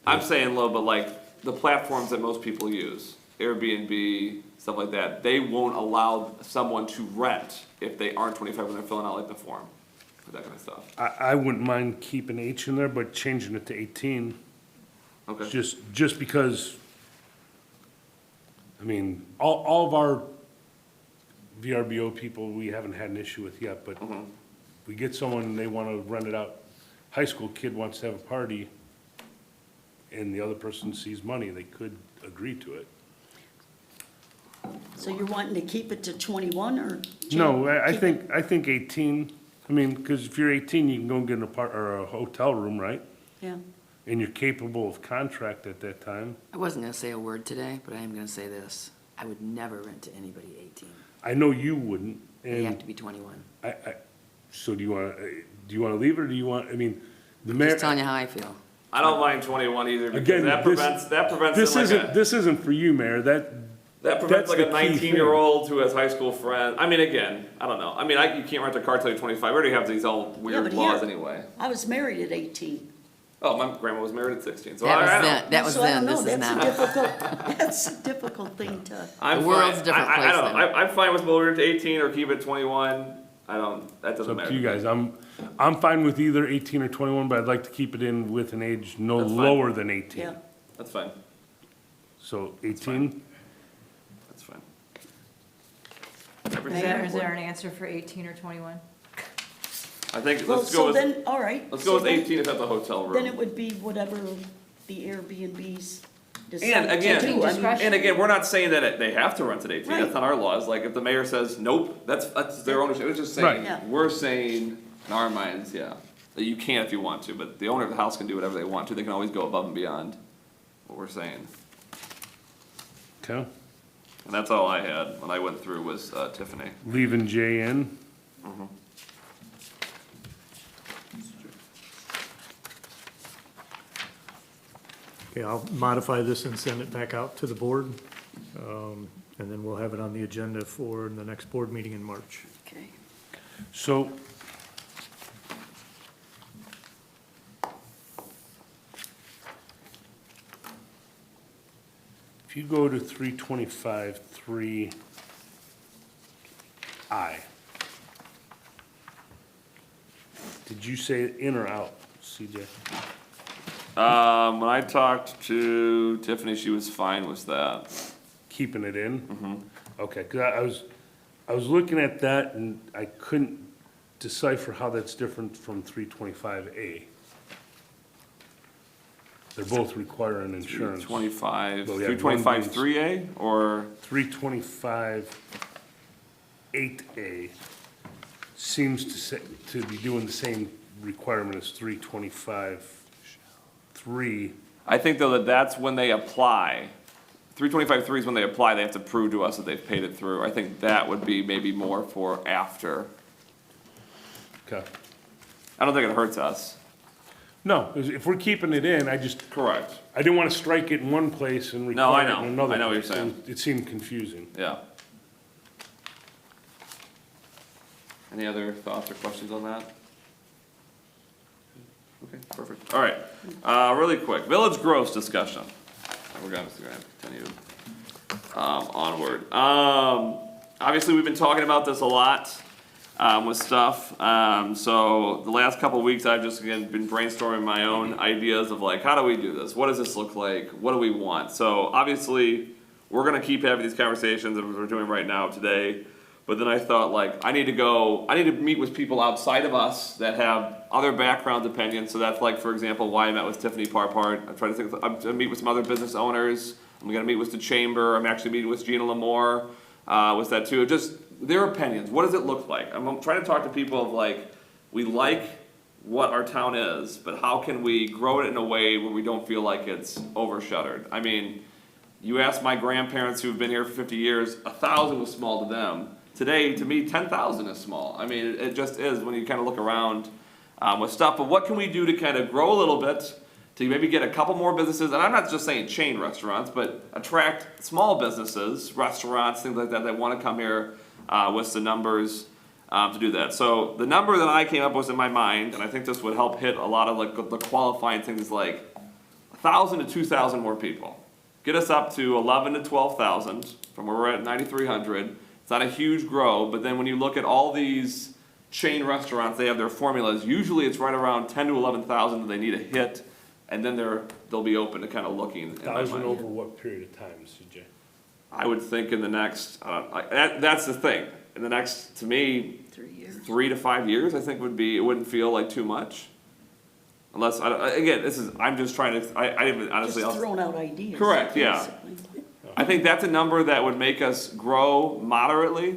I'm saying low, but like the platforms that most people use, Airbnb, stuff like that, they won't allow someone to rent if they aren't 25 when they're filling out like the form, that kind of stuff. I wouldn't mind keeping H in there, but changing it to 18, Okay. just because, I mean, all of our VRBO people, we haven't had an issue with yet, but we get someone, and they wanna rent it out, high school kid wants to have a party, and the other person sees money, they could agree to it. So you're wanting to keep it to 21 or? No, I keep it- think 18, I mean, because if you're 18, you can go and get or a hotel room, right? Yeah, And you're capable of contract at that time. I wasn't gonna say a word today, but I am gonna say this. I would never rent to anybody 18. I know you wouldn't, They have and to be 21. so do you wanna leave it, or do you want, I mean, the mayor. Just telling you how I feel. I don't mind 21 either because Again, that prevents This like isn't, this isn't for you, Mayor, that that that's prevents like a the key thing. 19-year-old who has high school friends. I mean, again, I don't know. I mean, you can't rent a car till you're 25. We already have these all weird but laws here- anyway. I was married at 18. Oh, my grandma was married at 16, so That was I don't. then, that was So I then, don't this know, is that's a now. difficult, that's a difficult thing to, I'm The world's fine. a different I place don't know. then. I'm fine with lowering it to 18 or keep it 21. That It's doesn't up matter. to you guys. I'm fine with either 18 or 21, but I'd like to keep it in with an age no That's fine. lower than 18. yeah. That's fine. So 18, That's fine. Is there an answer for 18 or 21? I think, Well, let's go so with, then, all right. let's so go with then- 18 if that's a hotel Then it room. would be whatever the Airbnbs decide And to again, do. I mean, Discretion. and again, we're not saying that they have to rent at 18, that's Right. not our laws. Like, if the mayor says, nope, that's their ownership. It's just saying, Right. Yeah. we're saying, in our minds, yeah, that you can if you want to, but the owner of the house can do whatever they want to. They can always go above and beyond what we're saying. okay, And that's all I had when I went through was Tiffany. leaving J in. Okay, I'll modify this and send it back out to the board. And then we'll have it on the agenda for the next board meeting in March. Okay. So, if you go to 325, 3I, did you say in or out, CJ? When I talked to Tiffany, she was fine with that. Keeping it in? Mm-hmm. Okay, because I was looking at that and I couldn't decipher how that's different from 325A. They're both requiring insurance. 325, Well, yeah, 325 one 3A, or, 325 8A seems to be doing the same requirement as 325 3. I think though that that's when they apply. 325 3 is when they apply, they have to prove to us that they've paid it through. I think that would be maybe more for after. Okay. I don't think it hurts us. No, if we're keeping it in, I Correct. didn't want to strike it in one place and No, I require it know. in another. I know what you're place. saying. It seemed confusing. Yeah. Any other thoughts or questions on that? Okay, perfect. All right, really quick, village growth discussion. We're gonna continue onward. Obviously, we've been talking about this a lot with stuff. So the last couple of weeks, I've just again been brainstorming my own ideas of like, how do we do this? What does this look like? What do we want? So obviously, we're gonna keep having these conversations that we're doing right now today. But then I thought like, I need to meet with people outside of us that have other backgrounds, opinions. So that's like, for example, why I met with Tiffany Parpart. I'm trying to think, I'm gonna meet with some other business owners. I'm gonna meet with the chamber. I'm actually meeting with Gina Lamore, with that too. Just their opinions. What does it look like? I'm trying to talk to people of like, we like what our town is, but how can we grow it in a way where we don't feel like it's overshadowed? I mean, you ask my grandparents who've been here for 50 years, 1,000 was small to them. Today, to me, 10,000 is small. I mean, it just is when you kind of look around with stuff. But what can we do to kind of grow a little bit, to maybe get a couple more businesses? And I'm not just saying chain restaurants, but attract small businesses, restaurants, things like that want to come here with the numbers to do that. So the number that I came up with in my mind, and I think this would help hit a lot of like the qualifying things, like 1,000 to 2,000 more people. Get us up to 11 to 12,000 from where we're at 9,300. It's not a huge grow, but then when you look at all these chain restaurants, they have their formulas. Usually it's right around 10 to 11,000 that they need a hit, and then they'll be open to kind of looking. 1,000 over what period of time, CJ? I would think in the next, that's the thing. In the next, to me, 3 years. 3 to 5 years, I think it wouldn't feel like too much. Unless, again, I'm just trying to, I didn't honestly. Just throwing out ideas. Correct, yeah. basically. I think that's a number that would make us grow moderately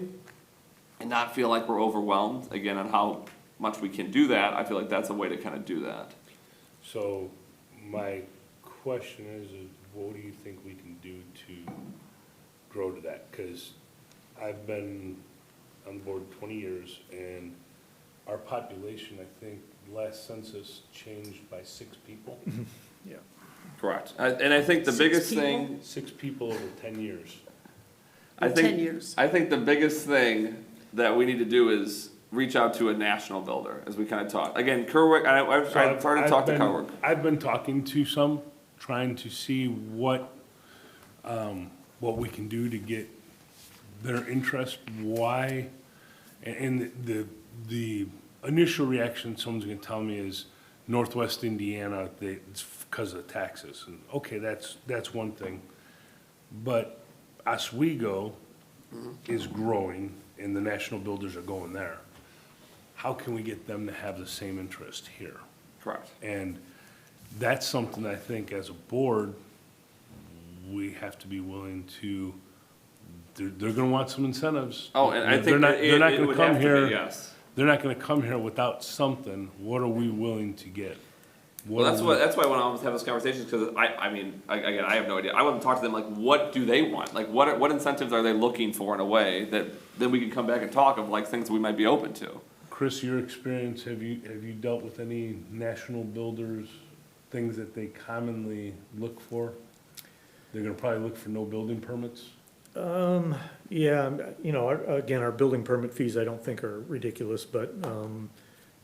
and not feel like we're overwhelmed, again, on how much we can do that. I feel like that's a way to kind of do that. So my question is what do you think we can do to grow to that? Because I've been on the board 20 years, and our population, I think, last census changed by 6 people. Yeah. Correct. And I think the 6 biggest people? thing, 6 people over 10 years. I In think, 10 years. I think the biggest thing that we need to do is reach out to a national builder, as we kind of talked. Again, Kerwick, I've started to talk to Kerwick. I've been talking to some, trying to see what we can do to get their interest, why, and the initial reaction someone's gonna tell me is Northwest Indiana, it's because of taxes, and okay, that's one thing. But Oswego is growing, and the national builders are going there. How can we get them to have the same interest here? Correct. And that's something I think as a board, we have to be willing to, they're gonna want some incentives. Oh, and I think They're not- that they're not it gonna would come have to here- be, yes. They're not gonna come here without something. What are we willing to get? Well, that's why I want to have this conversation, because I mean, again, I have no idea. I want to talk to them, like, what do they want? Like, what incentives are they looking for in a way that then we can come back and talk of, like, things we might be open to. Chris, your experience, have you dealt with any national builders, things that they commonly look for? They're gonna probably look for no building permits? Yeah, you know, again, our building permit fees I don't think are ridiculous, but,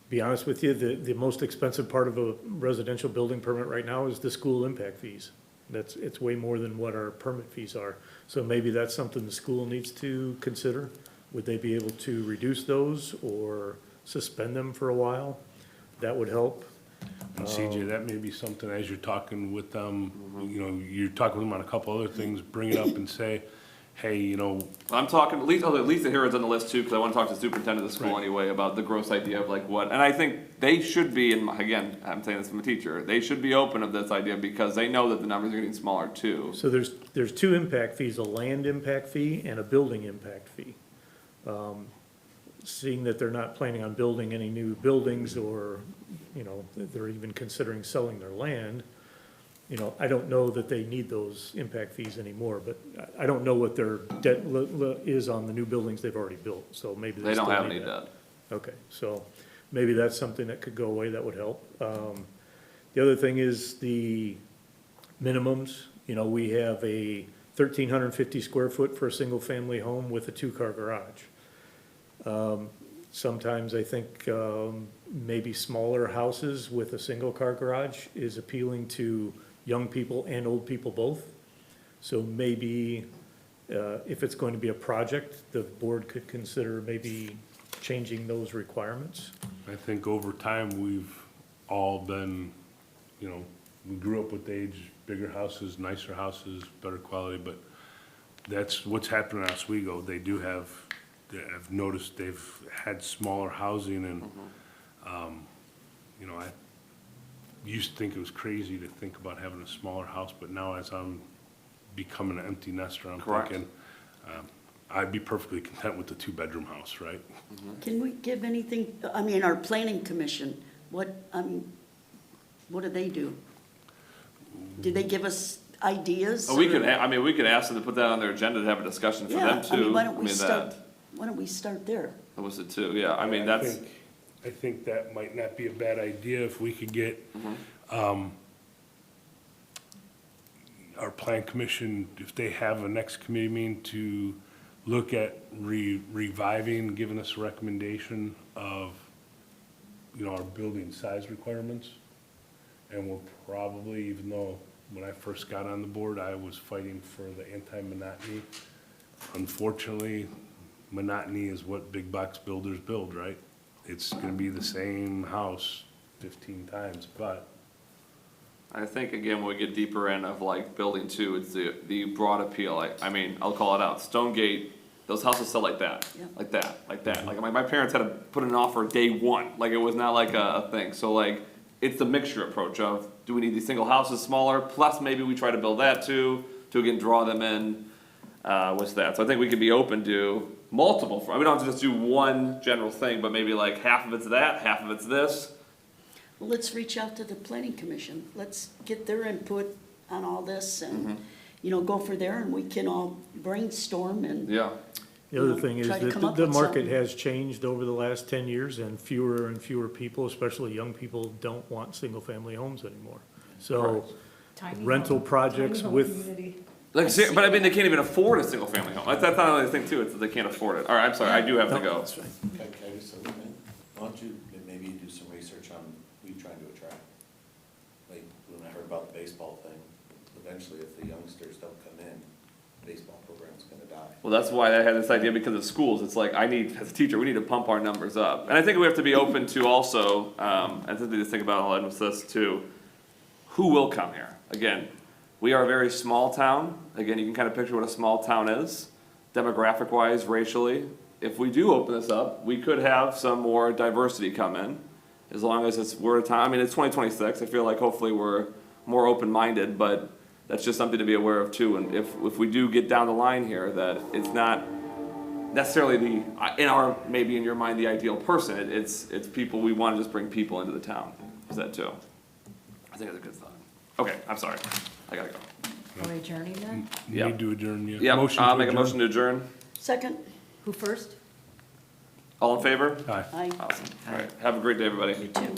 be honest with you, the most expensive part of a residential building permit right now is the school impact fees. It's way more than what our permit fees are. So maybe that's something the school needs to consider. Would they be able to reduce those or suspend them for a while? That would help. And CJ, that may be something, as you're talking with them, you know, you're talking with them on a couple other things, bring it up and say, hey, you know, I'm talking, at least the heroes on the list too, because I want to talk to the superintendent of the school Right. anyway about the gross idea of like what, and I think they should be, and again, I'm saying this from a teacher, they should be open of this idea because they know that the numbers are getting smaller too. So there's two impact fees, a land impact fee and a building impact fee. Seeing that they're not planning on building any new buildings or, you know, they're even considering selling their land, you know, I don't know that they need those impact fees anymore, but I don't know what their debt is on the new buildings they've already built, so maybe They they don't still have need any that. debt. Okay, so maybe that's something that could go away, that would help. The other thing is the minimums. You know, we have a 1,350 square foot for a single-family home with a two-car garage. Sometimes I think maybe smaller houses with a single-car garage is appealing to young people and old people both. So maybe if it's going to be a project, the board could consider maybe changing those requirements. I think over time, we've all been, you know, we grew up with age, bigger houses, nicer houses, better quality, but that's what's happening in Oswego. They do have, I've noticed they've had smaller housing and, you know, I used to think it was crazy to think about having a smaller house, but now as I'm becoming an empty nester, I'm Correct. thinking, I'd be perfectly content with the two-bedroom house, right? Can we give anything, I mean, our planning commission, what do they do? Do they give us ideas? Oh, we could, I mean, we could ask them to put that on their agenda to have a discussion for them Yeah, too. I mean, why don't we that- start there? That was it too, yeah, I mean, that's, I think that might not be a bad idea if we could get, our plan commission, if they have a next committee meeting to look at reviving, giving us a recommendation of, you know, our building size requirements. And we'll probably, even though when I first got on the board, I was fighting for the anti-monotony. Unfortunately, monotony is what big box builders build, right? It's gonna be the same house 15 times, but I think again, when we get deeper in of like building two, it's the broad appeal. I mean, I'll call it out. Stonegate, those houses sell like that, Yeah. like that, like that. Like my parents had to put in an offer day one. Like it was not like a thing. So like, it's the mixture approach of, do we need these single houses smaller? Plus maybe we try to build that too, to again draw them in, with that. So I think we could be open to multiple, we don't have to just do one general thing, but maybe like half of it's that, half of it's this. Well, let's reach out to the planning commission. Let's get their input on all this and, you know, go for there and we can all brainstorm and. Yeah. The other thing is Try to that come up the with market something. has changed over the last 10 years and fewer people, especially young people, don't want single-family homes anymore. So Tiny rental home- projects tiny home with, community. Like, but I mean, they can't even afford a single family home. That's not only the thing too, it's that they can't afford it. All right, I'm sorry, I do have to go. that's right. Can I just say one thing? Why don't you maybe do some research on who you're trying to attract? Like, when I heard about the baseball thing, eventually if the youngsters don't come in, the baseball program's gonna die. Well, that's why I had this idea because of schools. It's like, as a teacher, we need to pump our numbers up. And I think we have to be open to also, and something to think about, I'll end with this too, who will come here? Again, we are a very small town. Again, you can kind of picture what a small town is, demographic-wise, racially. If we do open this up, we could have some more diversity come in, as long as we're a time, I mean, it's 2026. I feel like hopefully we're more open-minded, but that's just something to be aware of too. And if we do get down the line here, that it's not necessarily maybe in your mind, the ideal person. It's people, we want to just bring people into the town. Is that too? think it's a good thought. Okay, I'm sorry. I gotta go. Are we adjourning then? You Yeah. need to adjourn, yeah. Yeah, Motion I'll to make a adjourn. motion to adjourn. Second, Who first? All in favor? Aye. I, Awesome. All right. Have a great day, everybody. you too.